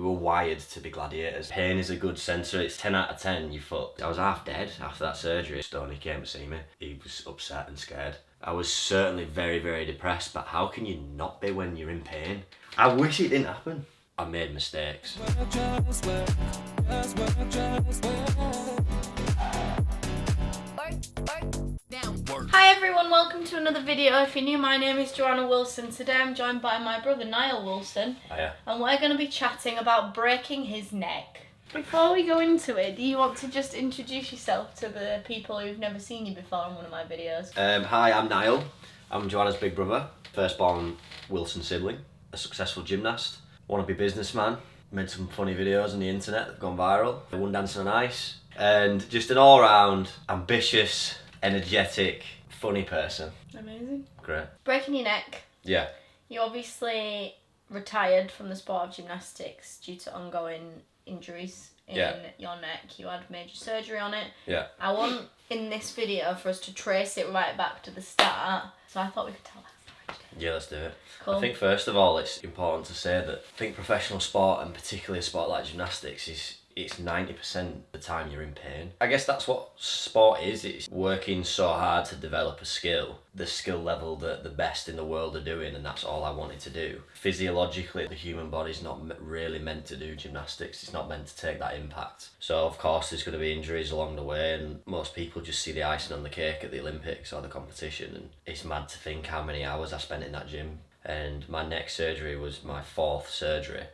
were wired to be gladiators. Pain is a good sensor. It's 10 out of 10, you fucked. I was half dead after that surgery. Stoney came to see me. He was upset and scared. I was certainly very, very depressed, but how can you not be when you're in pain? I wish it didn't happen. I made mistakes. Hi everyone, welcome to another video. If you're new, my name is Joanna Wilson. Today I'm joined by my brother Nile Wilson. Hiya. And we're going to be chatting about breaking his neck. Before we go into it, do you want to just introduce yourself to the people who've never seen you before on one of my videos? Hi, I'm Nile. I'm Joanna's big brother, firstborn Wilson sibling, a successful gymnast, wannabe businessman, made some funny videos on the internet that have gone viral, one dancing on ice, and just an all-round, ambitious, energetic, funny person. Amazing. Great. Breaking your neck. Yeah. You obviously retired from the sport of gymnastics due to ongoing injuries in your neck. You had major surgery on it. Yeah. I want in this video for us to trace it right back to the start, so I thought we could tell that story today. Yeah, let's do it. Cool. I think first of all it's important to say that I think professional sport, and particularly a sport like gymnastics, it's 90% of the time you're in pain. I guess that's what sport is. It's working so hard to develop a skill, the skill level that the best in the world are doing, and that's all I wanted to do. Physiologically, the human body's not really meant to do gymnastics. It's not meant to take that impact. So of course there's going to be injuries along the way, and most people just see the icing on the cake at the Olympics or the competition, and it's mad to think how many hours I spent in that gym. And my neck surgery was my 4th surgery.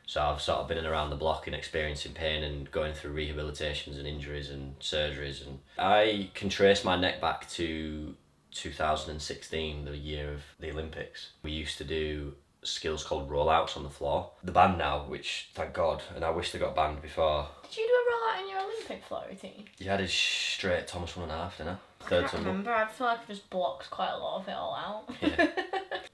So I've sort of been around the block and experiencing pain and going through rehabilitations and injuries and surgeries. And I can trace my neck back to 2016, the year of the Olympics. We used to do skills called rollouts on the floor. The band now, which thank God, and I wish they got banned before. Did you do a rollout in your Olympic floor routine? Yeah, I did straight Thomas 1.5, didn't I? I can't remember. I feel like I just blocked quite a lot of it all out. Yeah.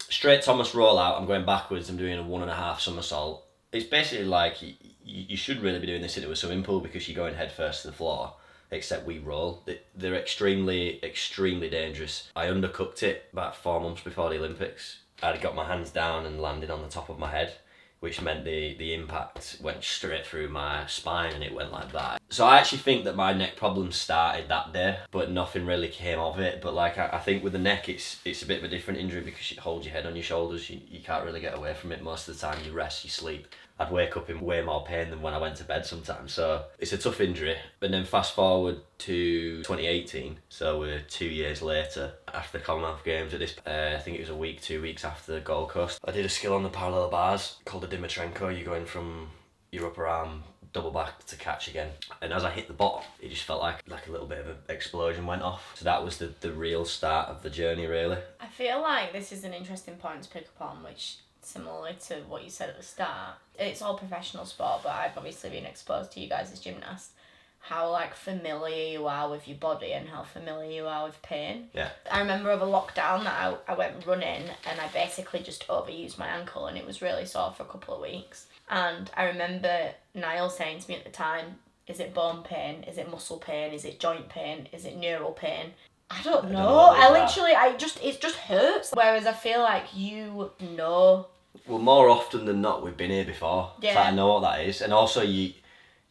Straight Thomas rollout, I'm going backwards, I'm doing a 1.5 somersault. It's basically like you should really be doing this into a swimming pool because you're going head first to the floor, except we roll. They're extremely, extremely dangerous. I undercooked it about 4 months before the Olympics. I'd got my hands down and landed on the top of my head, which meant the impact went straight through my spine and it went like that. So I actually think that my neck problem started that day, but nothing really came of it. But like I think with the neck, it's a bit of a different injury because it holds your head on your shoulders. You can't really get away from it most of the time. You rest, you sleep. I'd wake up in way more pain than when I went to bed sometimes. So it's a tough injury. And then fast forward to 2018, so we're 2 years later after the Commonwealth Games at this, I think it was 2 weeks after the Gold Coast. I did a skill on the parallel bars called the Dimitrenko. You're going from your upper arm double back to catch again, and as I hit the bottom it just felt like a little bit of an explosion went off. So that was the real start of the journey, really. I feel like this is an interesting point to pick up on, which similarly to what you said at the start, it's all professional sport, but I've obviously been exposed to you guys as gymnasts, how like familiar you are with your body and how familiar you are with pain. Yeah. I remember of a lockdown that I went running and I basically just overused my ankle and it was really sore for a couple of weeks. And I remember Niall saying to me at the time, is it bone pain? Is it muscle pain? Is it joint pain? Is it neural pain? I don't know. It just hurts. Whereas I feel like you know. Well, more often than not, we've been here before. Yeah. So I know what that is. And also you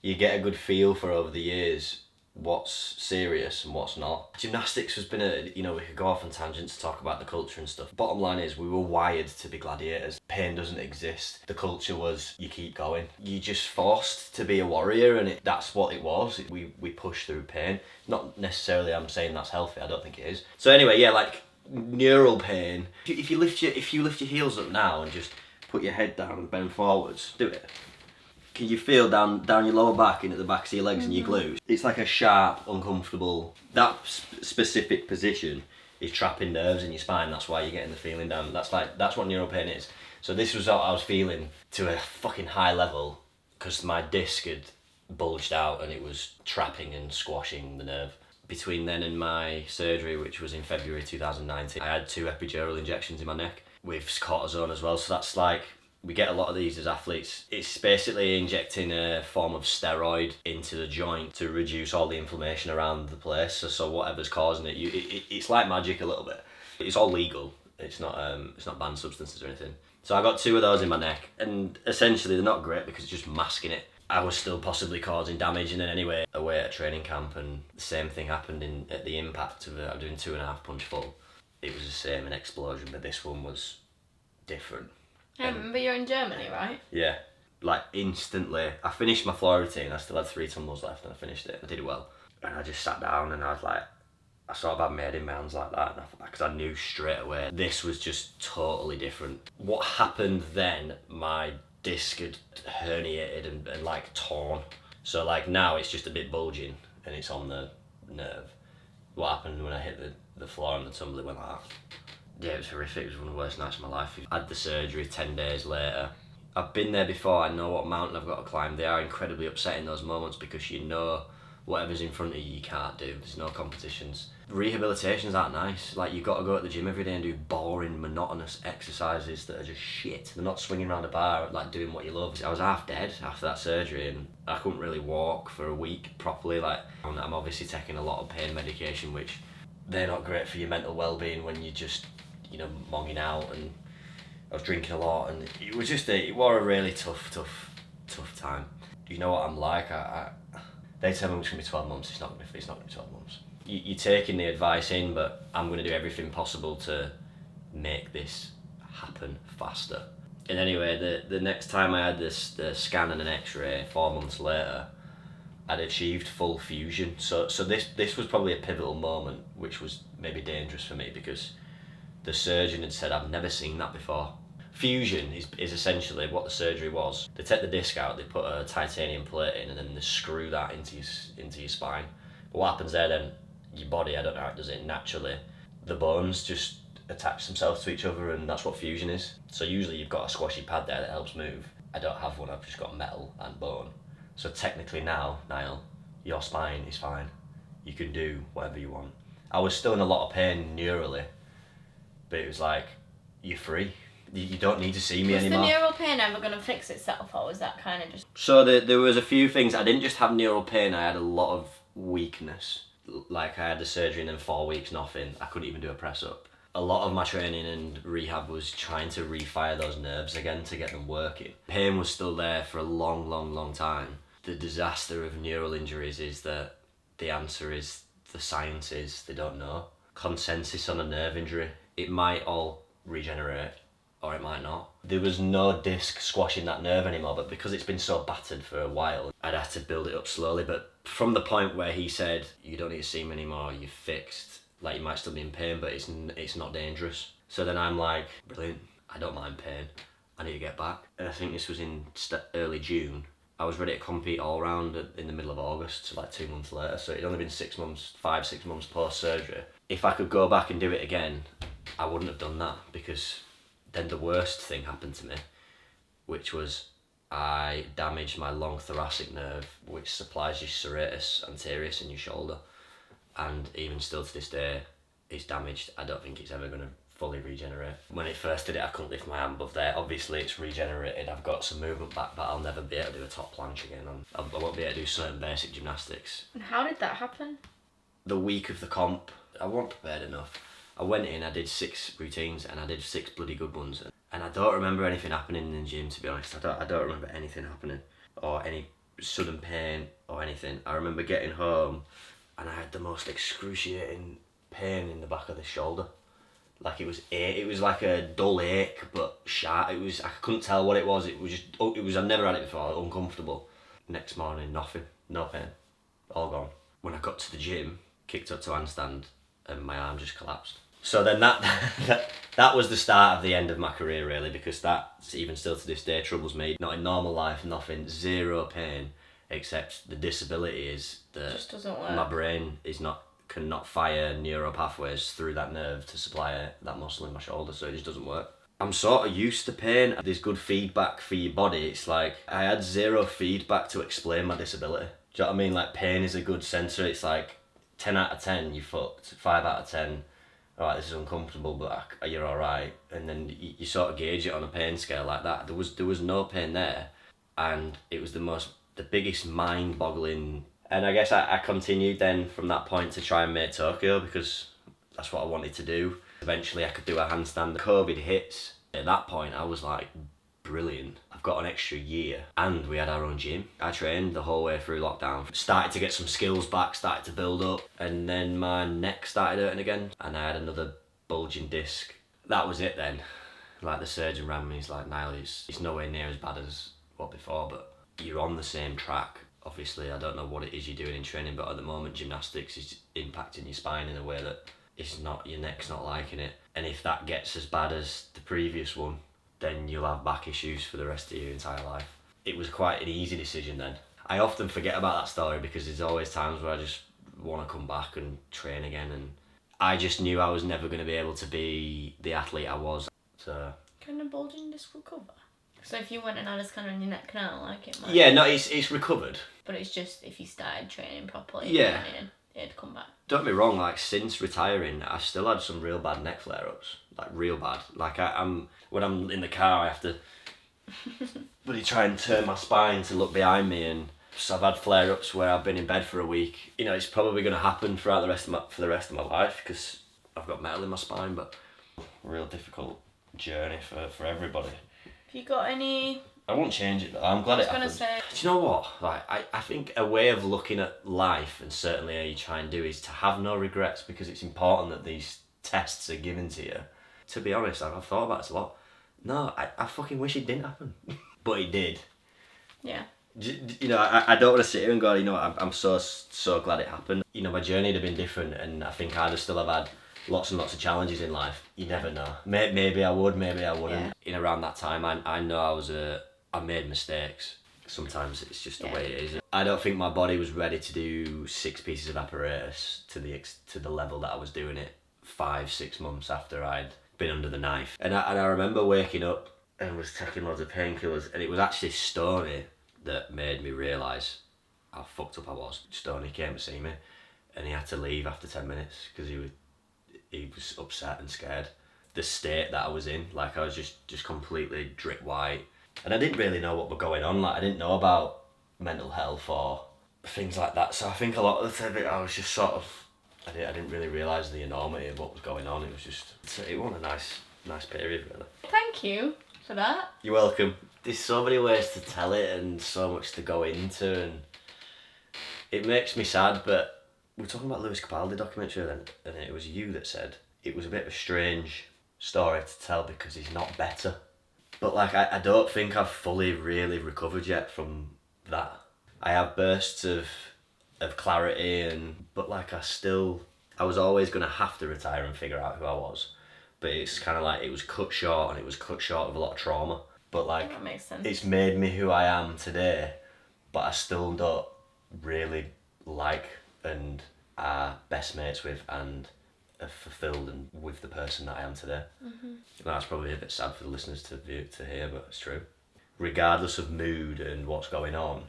get a good feel for over the years what's serious and what's not. Gymnastics has been we could go off on tangents to talk about the culture and stuff. Bottom line is we were wired to be gladiators. Pain doesn't exist. The culture was you keep going. You're just forced to be a warrior, and that's what it was. We push through pain. Not necessarily I'm saying that's healthy, I don't think it is. So anyway, yeah, like neural pain. If you lift your heels up now and just put your head down and bend forwards, do it. Can you feel down your lower back and at the backs of your legs and your glutes? It's like a sharp, uncomfortable. That specific position is trapping nerves in your spine. That's why you're getting the feeling down. That's what neural pain is. So this was what I was feeling to a fucking high level because my disc had bulged out and it was trapping and squashing the nerve. Between then and my surgery, which was in February 2019, I had 2 epidural injections in my neck with cortisone as well. So that's like, we get a lot of these as athletes. It's basically injecting a form of steroid into the joint to reduce all the inflammation around the place. So whatever's causing it, it's like magic a little bit. It's all legal. It's not banned substances or anything. So I got 2 of those in my neck, and essentially they're not great because it's just masking it. I was still possibly causing damage, and then anyway, away at a training camp, and the same thing happened at the impact of I'm doing 2.5 punch full. It was the same, an explosion, but this one was different. I remember you're in Germany, right? Yeah, like instantly. I finished my floor routine, I still had 3 tumbles left, and I finished it. I did it well. And I just sat down, and I was like, I sort of had made in my hands like that, because I knew straight away this was just totally different. What happened then, my disc had herniated and like torn. So like now it's just a bit bulging and it's on the nerve. What happened when I hit the floor and the tumble, it went like that. Yeah, it was horrific. It was one of the worst nights of my life. I had the surgery 10 days later. I've been there before, I know what mountain I've got to climb. They are incredibly upsetting, those moments, because you know whatever's in front of you, you can't do. There's no competitions. Rehabilitations aren't nice. Like, you've got to go to the gym every day and do boring, monotonous exercises that are just shit. They're not swinging around a bar, like doing what you love. I was half dead after that surgery, and I couldn't really walk for a week properly. Like, I'm obviously taking a lot of pain medication, which they're not great for your mental well-being when you're just, you know, mogging out. And I was drinking a lot, and it was just it was a really tough time. You know what I'm like. They tell me it's gonna be 12 months. It's not gonna be 12 months. You're taking the advice in, but I'm gonna do everything possible to make this happen faster. And anyway, the next time I had the scan and an X-ray 4 months later, I'd achieved full fusion. So this was probably a pivotal moment, which was maybe dangerous for me, because the surgeon had said, I've never seen that before. Fusion is essentially what the surgery was. They take the disc out, they put a titanium plate in, and then they screw that into your spine. But what happens there then, your body, I don't know how it does it naturally, the bones just attach themselves to each other, and that's what fusion is. So usually you've got a squashy pad there that helps move. I don't have one, I've just got metal and bone. So technically now, Nile, your spine is fine. You can do whatever you want. I was still in a lot of pain neurally, but it was like, you're free. You don't need to see me anymore. Was the neural pain ever going to fix itself, or was that kind of just... So there was a few things. I didn't just have neural pain, I had a lot of weakness. Like, I had the surgery and then 4 weeks nothing. I couldn't even do a press up. A lot of my training and rehab was trying to refire those nerves again to get them working. Pain was still there for a long time. The disaster of neural injuries is that the answer is, the science is, they don't know. Consensus on a nerve injury, it might all regenerate, or it might not. There was no disc squashing that nerve anymore, but because it's been so battered for a while, I'd have to build it up slowly. But from the point where he said, you don't need to see me anymore, you're fixed, like, you might still be in pain, but it's not dangerous. So then I'm like, brilliant, I don't mind pain, I need to get back. And I think this was in early June. I was ready to compete all round in the middle of August, so like 2 months later. So it'd only been 6 months, 5-6 months post-surgery. If I could go back and do it again, I wouldn't have done that, because then the worst thing happened to me, which was I damaged my long thoracic nerve, which supplies your serratus anterior in your shoulder. And even still to this day, it's damaged. I don't think it's ever going to fully regenerate. When it first did it, I couldn't lift my hand above there. Obviously, it's regenerated. I've got some movement back, but I'll never be able to do a top planche again. I won't be able to do certain basic gymnastics. And how did that happen? The week of the comp, I wasn't prepared enough. I went in, I did 6 routines, and I did 6 bloody good ones. And I don't remember anything happening in the gym, to be honest. I don't remember anything happening, or any sudden pain or anything. I remember getting home, and I had the most excruciating pain in the back of the shoulder. Like, it was like a dull ache, but sharp. I couldn't tell what it was. It was I've never had it before, uncomfortable. Next morning, nothing, no pain, all gone. When I got to the gym, kicked up to handstand, and my arm just collapsed. So then that was the start of the end of my career, really, because that, even still to this day, troubles me. Not in normal life, nothing, zero pain, except the disability is that Just doesn't work. my brain cannot fire neural pathways through that nerve to supply that muscle in my shoulder, so it just doesn't work. I'm sort of used to pain. There's good feedback for your body. It's like, I had zero feedback to explain my disability. Do you know what I mean? Like, pain is a good sensor. It's like, 10 out of 10, you're fucked. 5 out of 10, alright, this is uncomfortable, but you're alright. And then you sort of gauge it on a pain scale like that. There was no pain there, and it was the biggest mind-boggling. And I guess I continued then from that point to try and make Tokyo, because that's what I wanted to do. Eventually I could do a handstand. COVID hits, At that point, I was like, brilliant. I've got an extra year, and we had our own gym. I trained the whole way through lockdown. Started to get some skills back, started to build up, and then my neck started hurting again, and I had another bulging disc. That was it then. Like, the surgeon ran me, he's like, Nile, it's nowhere near as bad as what before, but you're on the same track. Obviously, I don't know what it is you're doing in training, but at the moment, gymnastics is impacting your spine in a way that it's not, your neck's not liking it. And if that gets as bad as the previous one, then you'll have back issues for the rest of your entire life. It was quite an easy decision then. I often forget about that story because there's always times where I just want to come back and train again, and I just knew I was never going to be able to be the athlete I was. So Can a bulging disc recover? So if you went and had a scan on your neck now, like it might... Yeah, no, it's recovered. But it's just if you started training properly, Yeah, it'd come back. Don't get me wrong, like, since retiring, I still had some real bad neck flare-ups. Like, real bad. Like, when I'm in the car, I have to really try and turn my spine to look behind me, and so I've had flare-ups where I've been in bed for a week. You know, it's probably going to happen throughout for the rest of my life because I've got metal in my spine, but real difficult journey for everybody. Have you got any... I won't change it though. I'm glad it happened. Do you know what? Like, I think a way of looking at life, and certainly how you try and do, is to have no regrets, because it's important that these tests are given to you. To be honest, I've thought about this a lot. No, I fucking wish it didn't happen. But it did. Yeah. You know, I don't want to sit here and go, you know, I'm so glad it happened. You know, my journey would have been different, and I think I'd have still have had lots and lots of challenges in life. You never know. Maybe I would, maybe I wouldn't. Yeah. In around that time, I know I made mistakes. Sometimes it's just the way it is. I don't think my body was ready to do 6 pieces of apparatus to the level that I was doing it 5-6 months after I'd been under the knife. And I remember waking up and was taking loads of painkillers, and it was actually Stoney that made me realise how fucked up I was. Stoney came to see me, and he had to leave after 10 minutes because he was upset and scared. The state that I was in, like, I was just completely drip white. And I didn't really know what was going on. Like, I didn't know about mental health or things like that. So I think a lot of the time I was just sort of, I didn't really realise the enormity of what was going on. It was just, it wasn't a nice period, really. Thank you for that. You're welcome. There's so many ways to tell it and so much to go into, and it makes me sad, but we were talking about Lewis Capaldi documentary then, and it was you that said it was a bit of a strange story to tell because he's not better. But, like, I don't think I've fully really recovered yet from that. I have bursts of clarity, but, like, I was always going to have to retire and figure out who I was. But it's kind of like, it was cut short, and it was cut short of a lot of trauma. But, like, that makes sense. It's made me who I am today, but I still don't really like and are best mates with and are fulfilled and with the person that I am today. Mm-hmm. That's probably a bit sad for the listeners to hear, but it's true. Regardless of mood and what's going on,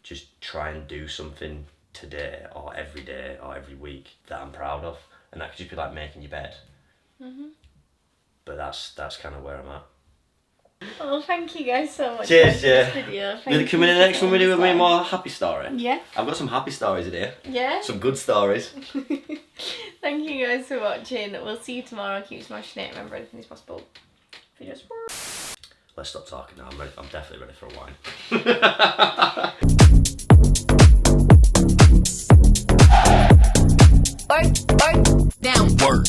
just try and do something today or every day or every week that I'm proud of, and that could just be like making your bed. Mm-hmm. But that's kind of where I'm at. Well, thank you guys so much. Cheers, for this video. Will you come in the next one with me more happy story? Yeah. I've got some happy stories in here. Yeah. Some good stories. Thank you guys for watching. We'll see you tomorrow. Keep smashing it. Remember, anything is possible. Videos. Let's stop talking now. I'm definitely ready for a wine. Work. Now work.